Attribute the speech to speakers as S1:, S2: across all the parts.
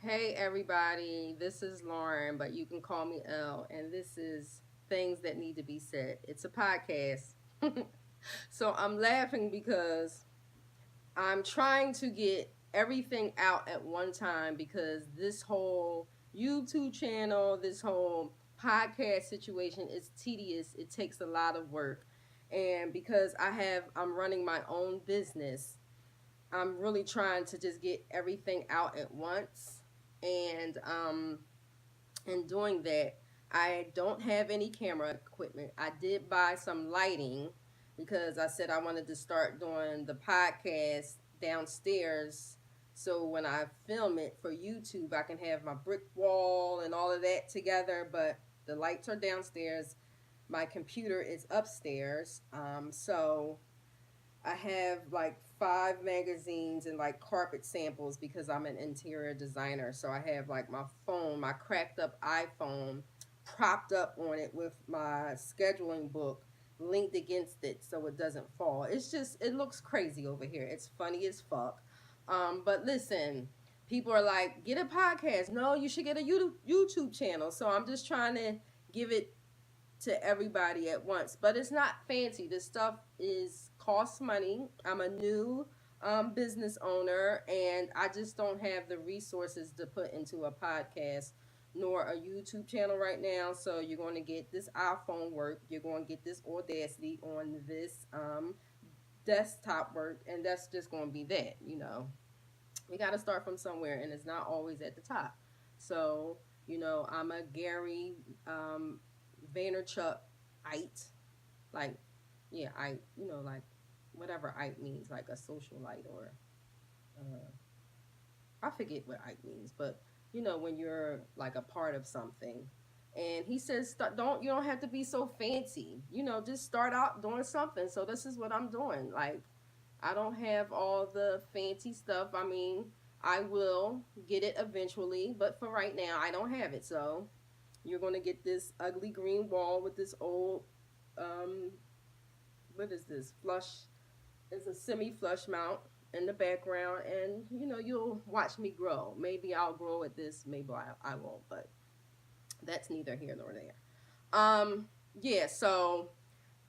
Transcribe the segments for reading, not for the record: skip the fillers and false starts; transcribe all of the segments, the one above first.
S1: Hey everybody, this is Lauren, but you can call me Elle, and this is Things That Need to Be Said. It's a podcast. So I'm laughing because I'm trying to get everything out at one time because this whole YouTube channel, this whole podcast situation is tedious. It takes a lot of work. And because I'm running my own business, I'm really trying to just get everything out at once. And in doing that, I don't have any camera equipment. I did buy some lighting because I said I wanted to start doing the podcast downstairs. So when I film it for YouTube, I can have my brick wall and all of that together. But the lights are downstairs. My computer is upstairs. So I have like 5 magazines and like carpet samples because I'm an interior designer. So I have like my phone, my cracked up iPhone, propped up on it with my scheduling book linked against it so it doesn't fall. It looks crazy over here. It's funny as fuck. But listen, people are like, get a podcast. No, you should get a YouTube channel. So I'm just trying to give it to everybody at once. But it's not fancy. This stuff is costs money. I'm a new business owner, and I just don't have the resources to put into a podcast nor a YouTube channel right now. So you're going to get this iPhone work. You're going to get this Audacity on this desktop work, and that's just going to be that. We got to start from somewhere, and it's not always at the top. So I'm a Gary Vaynerchuk ite, like I like whatever ite means, like a socialite or uh, I forget what ite means, but when you're like a part of something. And he says, don't you don't have to be so fancy. Just start out doing something. So this is what I'm doing. Like I don't have all the fancy stuff. I mean, I will get it eventually, but for right now, I don't have it. So you're going to get this ugly green wall with this old, um, what is this? Flush. It's a semi-flush mount in the background, and you'll watch me grow. Maybe I'll grow at this. Maybe I won't, but that's neither here nor there. Yeah. So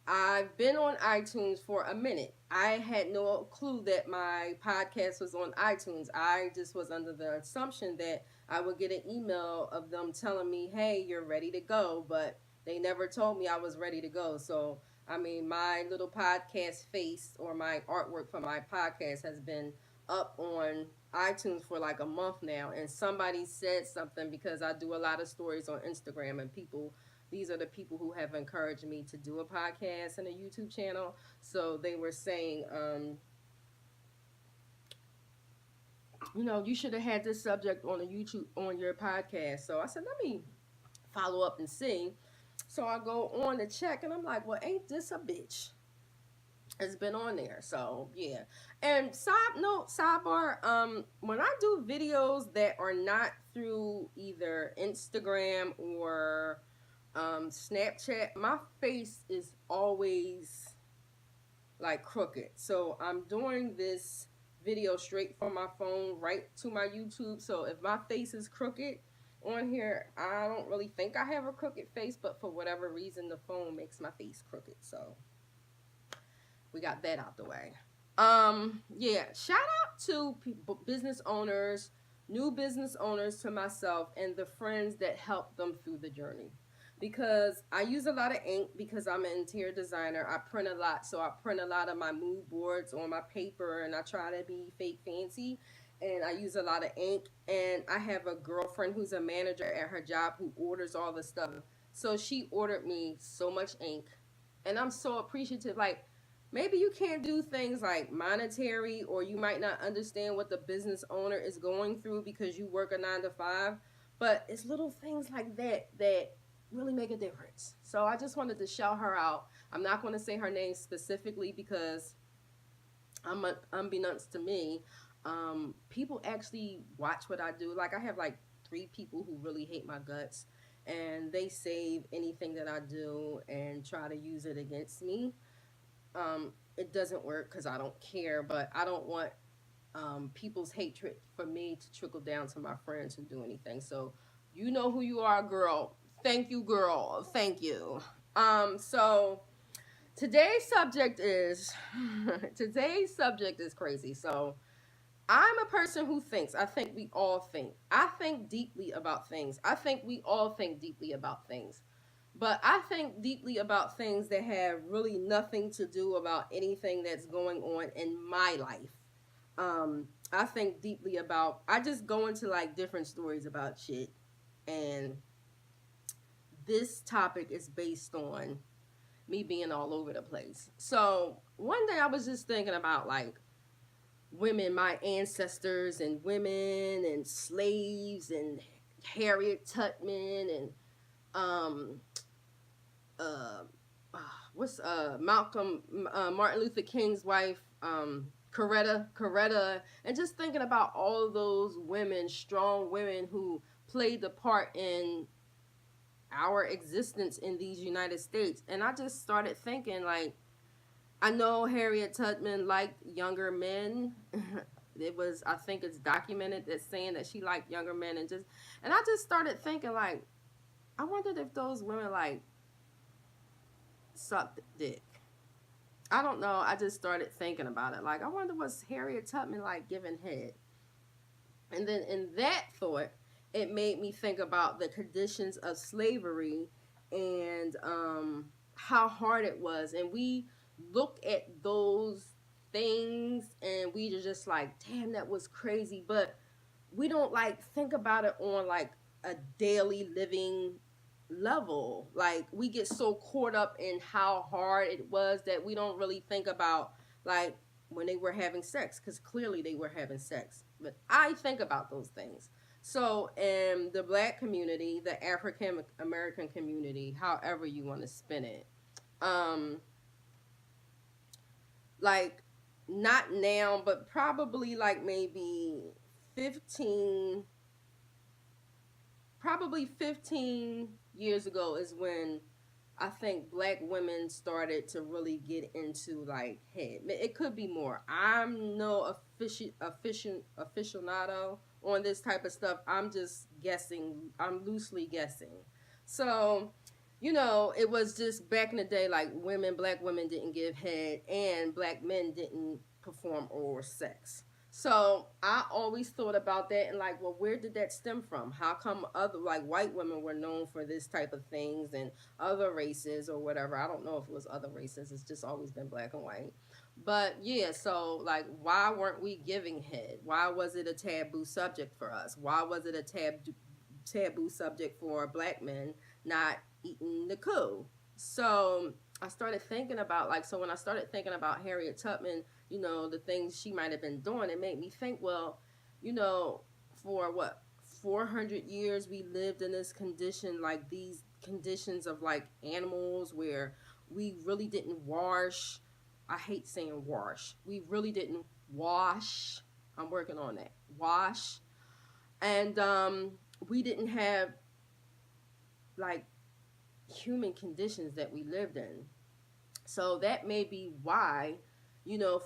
S1: I've been on iTunes for a minute. I had no clue that my podcast was on iTunes. I just was under the assumption that I would get an email of them telling me, hey, you're ready to go. But they never told me I was ready to go. So, I mean, my little podcast face or my artwork for my podcast has been up on iTunes for like a month now. And somebody said something because I do a lot of stories on Instagram, and these are the people who have encouraged me to do a podcast and a YouTube channel. So they were saying, you should have had this subject on a YouTube on your podcast. So I said, let me follow up and see. So I go on to check, and I'm like, well, ain't this a bitch? It's been on there. So yeah. And side note, sidebar, when I do videos that are not through either Instagram or Snapchat, my face is always like crooked. So I'm doing this video straight from my phone right to my YouTube. So if my face is crooked on here, I don't really think I have a crooked face, but for whatever reason, the phone makes my face crooked. So we got that out the way. Yeah, shout out to people, business owners, new business owners, to myself and the friends that helped them through the journey. Because I use a lot of ink because I'm an interior designer. I print a lot, so I print a lot of my mood boards on my paper, and I try to be fake fancy. And I use a lot of ink. And I have a girlfriend who's a manager at her job who orders all the stuff. So she ordered me so much ink, and I'm so appreciative. Like, maybe you can't do things like monetary, or you might not understand what the business owner is going through because you work a 9 to 5, but it's little things like that that really make a difference. So I just wanted to shout her out. I'm not going to say her name specifically because unbeknownst to me, people actually watch what I do. Like, I have like 3 people who really hate my guts, and they save anything that I do and try to use it against me. It doesn't work because I don't care, but I don't want people's hatred for me to trickle down to my friends who do anything. So you know who you are, girl. Thank you, girl. Thank you. So today's subject is today's subject is crazy. So I'm a person who thinks. I think we all think. I think deeply about things. I think we all think deeply about things. But I think deeply about things that have really nothing to do about anything that's going on in my life. I think deeply about, I just go into like different stories about shit. And this topic is based on me being all over the place. So one day I was just thinking about like women, my ancestors, and women and slaves and Harriet Tubman and um uh what's Malcolm Martin Luther King's wife, Coretta, and just thinking about all of those women, strong women who played the part in our existence in these United States. And I just started thinking like, I know Harriet Tubman liked younger men. It was, I think it's documented that saying that she liked younger men, and I just started thinking like, I wondered if those women like sucked dick. I don't know. I just started thinking about it. Like, I wonder what's Harriet Tubman like giving head. And then in that thought, it made me think about the conditions of slavery and how hard it was. And we look at those things and we are just like, damn, that was crazy. But we don't like think about it on like a daily living level. Like we get so caught up in how hard it was that we don't really think about like when they were having sex, because clearly they were having sex. But I think about those things. So in the black community, the African American community, however you want to spin it, um like not now, but probably like maybe 15 probably 15 years ago is when I think black women started to really get into like head. It could be more. I'm no aficionado on this type of stuff. I'm just guessing. I'm loosely guessing. So, it was just back in the day, like black women didn't give head, and black men didn't perform oral sex. So I always thought about that and like, well, where did that stem from? How come other like white women were known for this type of things and other races or whatever? I don't know if it was other races. It's just always been black and white. But yeah, so like, why weren't we giving head? Why was it a taboo subject for us? Why was it a taboo subject for black men not eating the coup? So I started thinking about like, so when I started thinking about Harriet Tubman, the things she might have been doing, it made me think, well, for what, 400 years we lived in this condition, like these conditions of like animals where we really didn't wash. I hate saying wash. We really didn't wash. I'm working on that. Wash. And we didn't have like human conditions that we lived in. So that may be why,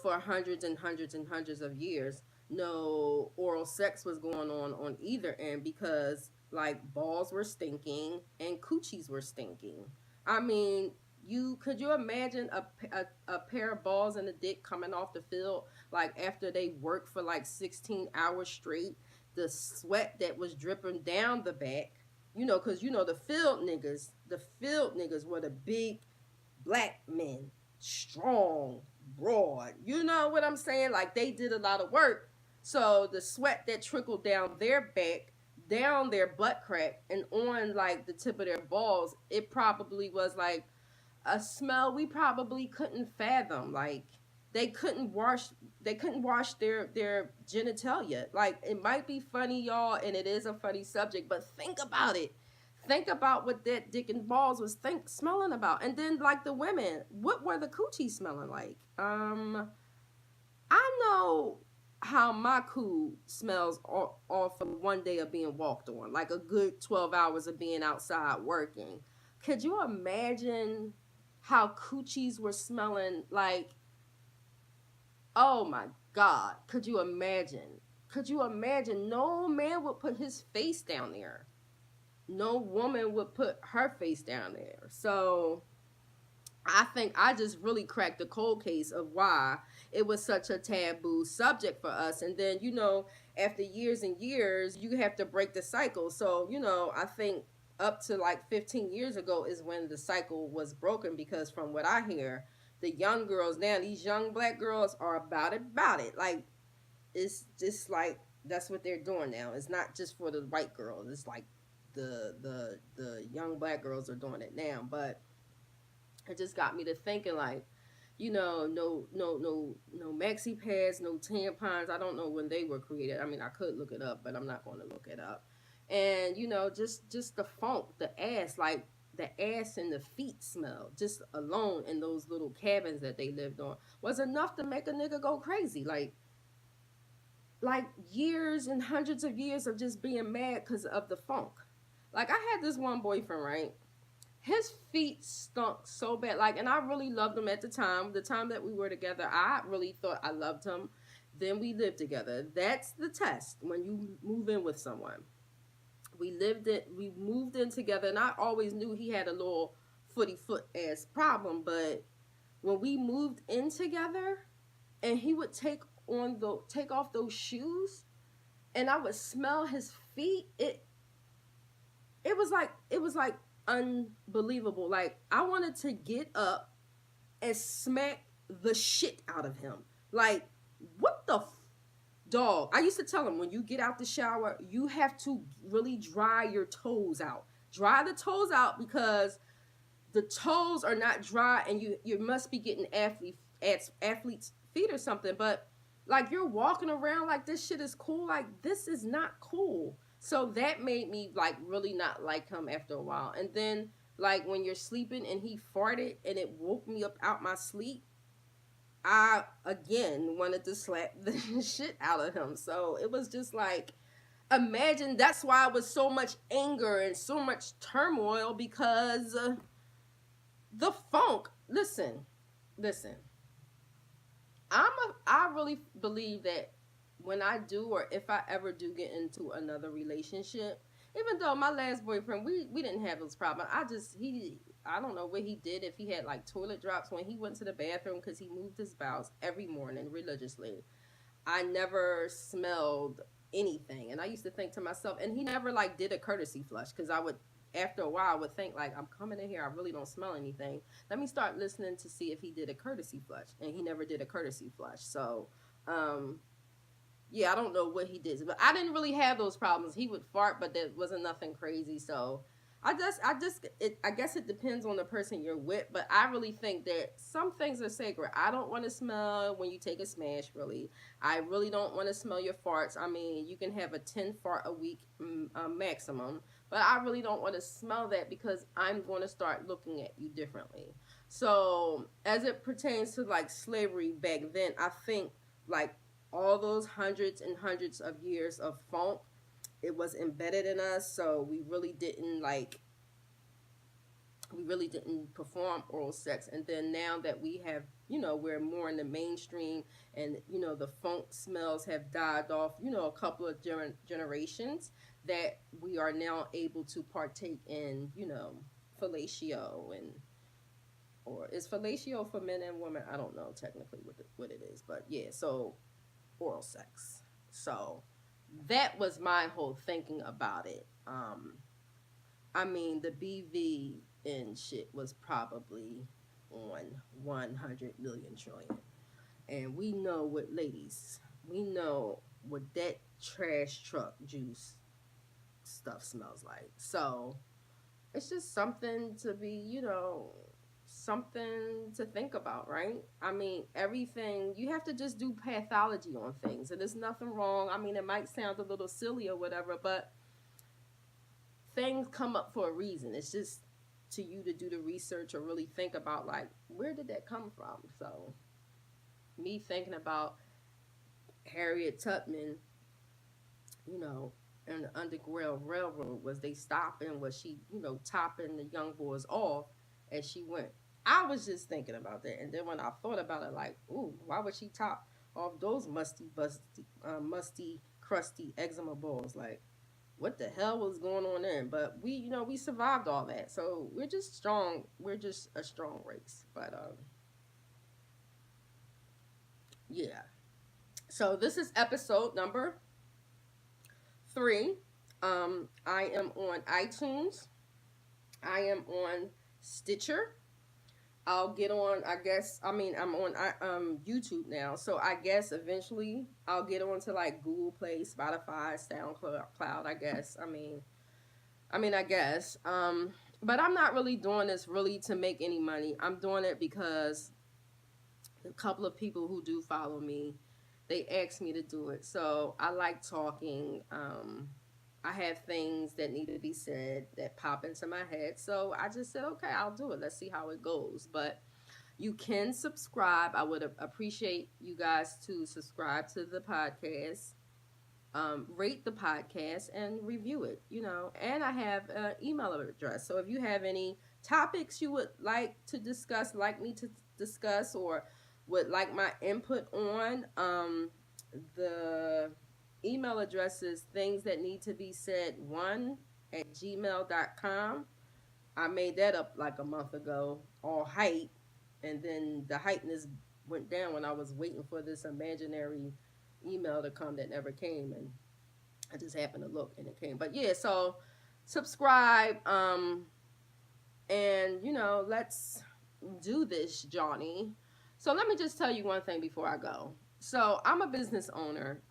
S1: for hundreds and hundreds and hundreds of years, no oral sex was going on either end, because like balls were stinking and coochies were stinking. I mean, could you imagine a pair of balls and a dick coming off the field like after they worked for like 16 hours straight, the sweat that was dripping down the back, because the field niggas were the big black men, strong, broad. You know what I'm saying? Like they did a lot of work. So the sweat that trickled down their back, down their butt crack, and on like the tip of their balls, it probably was like a smell we probably couldn't fathom. Like they couldn't wash their genitalia. Like it might be funny, y'all, and it is a funny subject, but think about it. Think about what that dick and balls was smelling about. And then like the women, what were the coochies smelling like? I know how my coo smells off of one day of being walked on, like a good 12 hours of being outside working. Could you imagine how coochies were smelling like Oh my God. Could you imagine? Could you imagine? No man would put his face down there. No woman would put her face down there. So I think I just really cracked the cold case of why it was such a taboo subject for us. And then, after years and years, you have to break the cycle. So, I think up to like 15 years ago is when the cycle was broken because from what I hear, the young girls now, these young black girls are about it. Like, it's just like that's what they're doing now. It's not just for the white girls. It's like the young black girls are doing it now. But it just got me to thinking like, no maxi pads, no tampons. I don't know when they were created. I mean, I could look it up, but I'm not going to look it up. And just the funk, the ass, like the ass and the feet smell, just alone in those little cabins that they lived on, was enough to make a nigga go crazy. Like years and hundreds of years of just being mad because of the funk. Like I had this one boyfriend, right? His feet stunk so bad. Like, and I really loved him at the time. The time that we were together, I really thought I loved him. Then we lived together. That's the test when you move in with someone. We moved in together, and I always knew he had a little footy foot ass problem. But when we moved in together, and he would take off those shoes, and I would smell his feet. It was like unbelievable. Like I wanted to get up and smack the shit out of him. Like what the dog? I used to tell him when you get out the shower, you have to really dry your toes out. Dry the toes out because the toes are not dry, and you must be getting athlete's feet or something. But like you're walking around like this shit is cool. Like this is not cool. So that made me like really not like him after a while. And then like when you're sleeping and he farted and it woke me up out my sleep, I again wanted to slap the shit out of him. So it was just like, imagine that's why it was so much anger and so much turmoil because the funk. Listen. I really believe that when I do or if I ever do get into another relationship, even though my last boyfriend we didn't have those problems. I don't know what he did, if he had like toilet drops when he went to the bathroom because he moved his bowels every morning religiously. I never smelled anything. And I used to think to myself, and he never like did a courtesy flush because I would, after a while, I would think like, I'm coming in here, I really don't smell anything. Let me start listening to see if he did a courtesy flush. And he never did a courtesy flush. So, yeah, I don't know what he did, but I didn't really have those problems. He would fart, but there wasn't nothing crazy. So I guess it depends on the person you're with. But I really think that some things are sacred. I don't want to smell when you take a smash. Really, I really don't want to smell your farts. I mean, you can have a 10 fart a week maximum, but I really don't want to smell that because I'm going to start looking at you differently. So as it pertains to like slavery back then, I think like all those hundreds and hundreds of years of funk, it was embedded in us. So we really didn't perform oral sex. And then now that we have, we're more in the mainstream, and the funk smells have died off, a couple of generations, that we are now able to partake in, fellatio. And or is fellatio for men and women? I don't know technically what it is, but yeah. So oral sex. So that was my whole thinking about it. I mean, the BV and shit was probably on 100 million trillion. And we know what that trash truck juice stuff smells like. So it's just something to be, something to think about, right? I mean, everything, you have to just do pathology on things, and there's nothing wrong. I mean, it might sound a little silly or whatever, but things come up for a reason. It's just to you to do the research or really think about, like, where did that come from? So, me thinking about Harriet Tubman, you know, in the Underground Railroad, was they stopping, was she, topping the young boys off as she went? I was just thinking about that. And then when I thought about it, like, ooh, why would she top off those musty, crusty eczema balls. Like, what the hell was going on there? But we, we survived all that. So we're just strong. We're just a strong race. But yeah. So this is episode number 3. I am on iTunes. I am on Stitcher. I'll get on, I guess, I'm on YouTube now, so I guess eventually I'll get on to like Google Play, Spotify, SoundCloud, I guess. I guess. But I'm not really doing this really to make any money. I'm doing it because a couple of people who do follow me, they asked me to do it. So I like talking. I have things that need to be said that pop into my head. So I just said, okay, I'll do it. Let's see how it goes. But you can subscribe. I would appreciate you guys to subscribe to the podcast, rate the podcast, and review it, And I have an email address. So if you have any topics you would like to discuss, like me to discuss, or would like my input on, the email address is things that need to be said 1@gmail.com. I made that up like a month ago, all height, and then the heightness went down when I was waiting for this imaginary email to come that never came, and I just happened to look and it came. But yeah, so subscribe, and let's do this, Johnny. So let me just tell you one thing before I go. So I'm a business owner,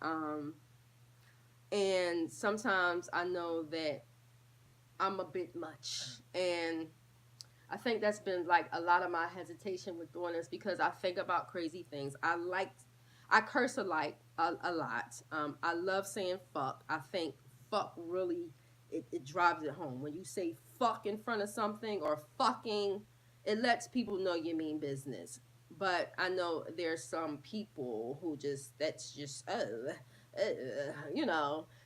S1: and sometimes I know that I'm a bit much. And I think that's been like a lot of my hesitation with doing this because I think about crazy things. I curse a lot. I love saying fuck. I think fuck really, it drives it home. When you say fuck in front of something or fucking, it lets people know you mean business. But I know there's some people who that's just,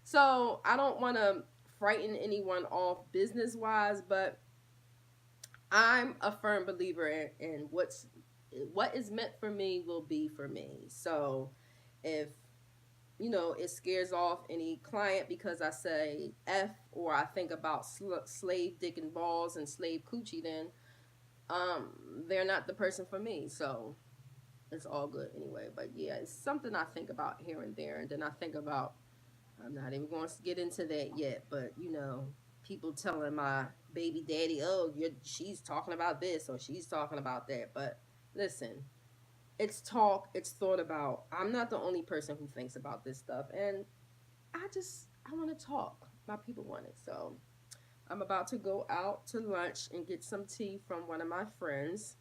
S1: So I don't want to frighten anyone off business wise, but I'm a firm believer in what is meant for me will be for me. So if it scares off any client because I say F or I think about slave dick and balls and slave coochie, then they're not the person for me. So it's all good anyway. But yeah, it's something I think about here and there, and then I think about, I'm not even going to get into that yet, but people telling my baby daddy, oh, she's talking about this or she's talking about that. But listen, it's talk, it's thought about. I'm not the only person who thinks about this stuff, and I want to talk. My people want it. So I'm about to go out to lunch and get some tea from one of my friends,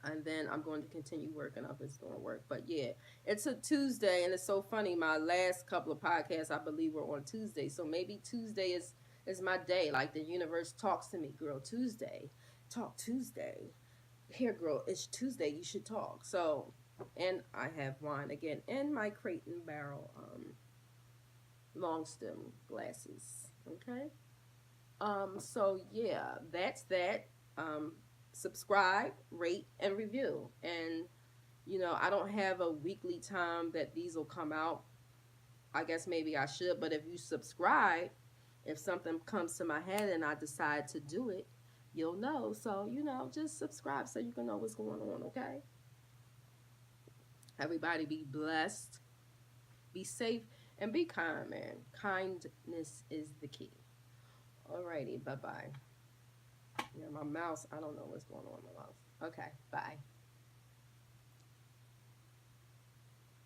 S1: and then I'm going to continue working. I've been doing work. But yeah, it's a Tuesday, and it's so funny. My last couple of podcasts, I believe, were on Tuesday. So maybe Tuesday is my day. Like the universe talks to me, girl. Tuesday, talk Tuesday. Here, girl, it's Tuesday. You should talk. So, and I have wine again in my Crate and Barrel long stem glasses. Okay. So yeah, that's that. Subscribe, rate, and review. And I don't have a weekly time that these will come out. I guess maybe I should, but if you subscribe, if something comes to my head and I decide to do it, you'll know. So, just subscribe so you can know what's going on, okay? Everybody be blessed, be safe, and be kind, man. Kindness is the key. Alrighty, bye-bye. Yeah, my mouse, I don't know what's going on with my mouse. Okay, bye.